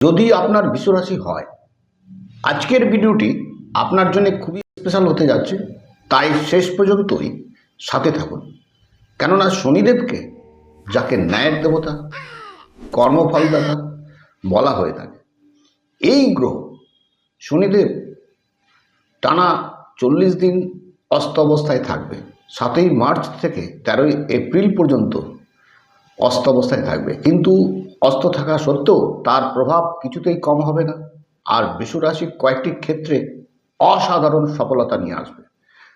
যদি আপনার বিশ্বরাশি হয়, আজকের ভিডিওটি আপনার জন্য খুবই স্পেশাল হতে যাচ্ছে, তাই শেষ পর্যন্তই সাথে থাকুন। কেননা শনিদেবকে, যাকে ন্যায়ের দেবতা, কর্মফলদাতা বলা হয়ে থাকে, এই গ্রহ শনিদেব টানা 40 দিন অস্ত অবস্থায় থাকবে। 7ই মার্চ থেকে 13ই এপ্রিল পর্যন্ত অস্ত অবস্থায় থাকবে, কিন্তু অস্ত থাকা সত্ত্বেও তার প্রভাব কিছুতেই কম হবে না। আর বৃষরাশির কয়েকটি ক্ষেত্রে অসাধারণ সফলতা নিয়ে আসবে।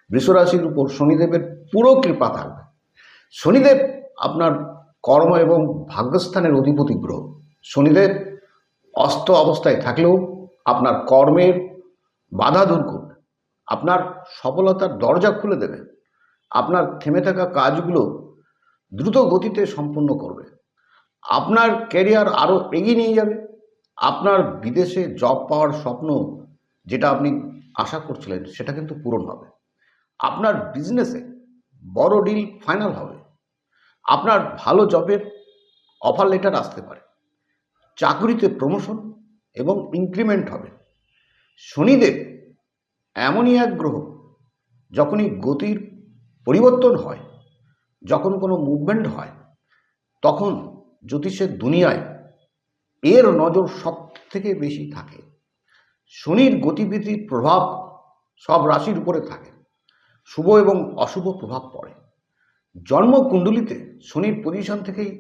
বৃষরাশির উপর শনিদেবের পুরো কৃপা থাকবে। শনিদেব আপনার কর্ম এবং ভাগ্যস্থানের অধিপতি গ্রহ। শনিদেব অস্ত অবস্থায় থাকলেও আপনার কর্মের বাধা দূর করবে, আপনার সফলতার দরজা খুলে দেবে, আপনার থেমে থাকা কাজগুলো দ্রুত গতিতে সম্পন্ন করবে, আপনার ক্যারিয়ার আরও এগিয়ে নিয়ে যাবে। আপনার বিদেশে জব পাওয়ার স্বপ্ন, যেটা আপনি আশা করছিলেন, সেটা কিন্তু পূরণ হবে। আপনার বিজনেসে বড় ডিল ফাইনাল হবে। আপনার ভালো জবের অফার লেটার আসতে পারে। চাকরিতে প্রমোশন এবং ইনক্রিমেন্ট হবে। শনিদেব এমনই এক গ্রহ, যখনই গতির পরিবর্তন হয়, যখন কোনো মুভমেন্ট হয়, তখন জ্যোতিষের দুনিয়ায় এর নজর সব থেকে বেশি থাকে। শনির গতিবিধির প্রভাব সব রাশির উপরে থাকে। শুভ এবং অশুভ প্রভাব পড়ে। জন্মকুণ্ডলিতে শনির পজিশন থেকেই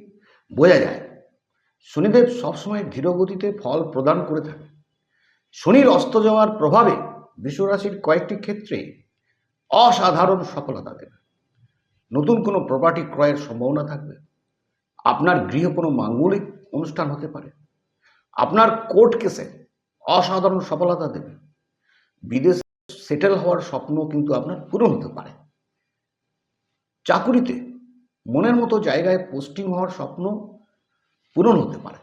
বোঝা যায়। শনিদেব সবসময় ধীরগতিতে ফল প্রদান করে থাকে। শনির অস্ত যাওয়ার প্রভাবে বৃষরাশির কয়েকটি ক্ষেত্রে অসাধারণ সফলতা দেবে। নতুন কোনো প্রপার্টি ক্রয়ের সম্ভাবনা থাকবে। আপনার গৃহে কোনো মাঙ্গলিক অনুষ্ঠান হতে পারে। আপনার কোর্ট কেসে অসাধারণ সফলতা দেবে। বিদেশে সেটেল হওয়ার স্বপ্ন কিন্তু আপনার পূরণ হতে পারে। চাকুরিতে মনের মতো জায়গায় পোস্টিং হওয়ার স্বপ্ন পূরণ হতে পারে।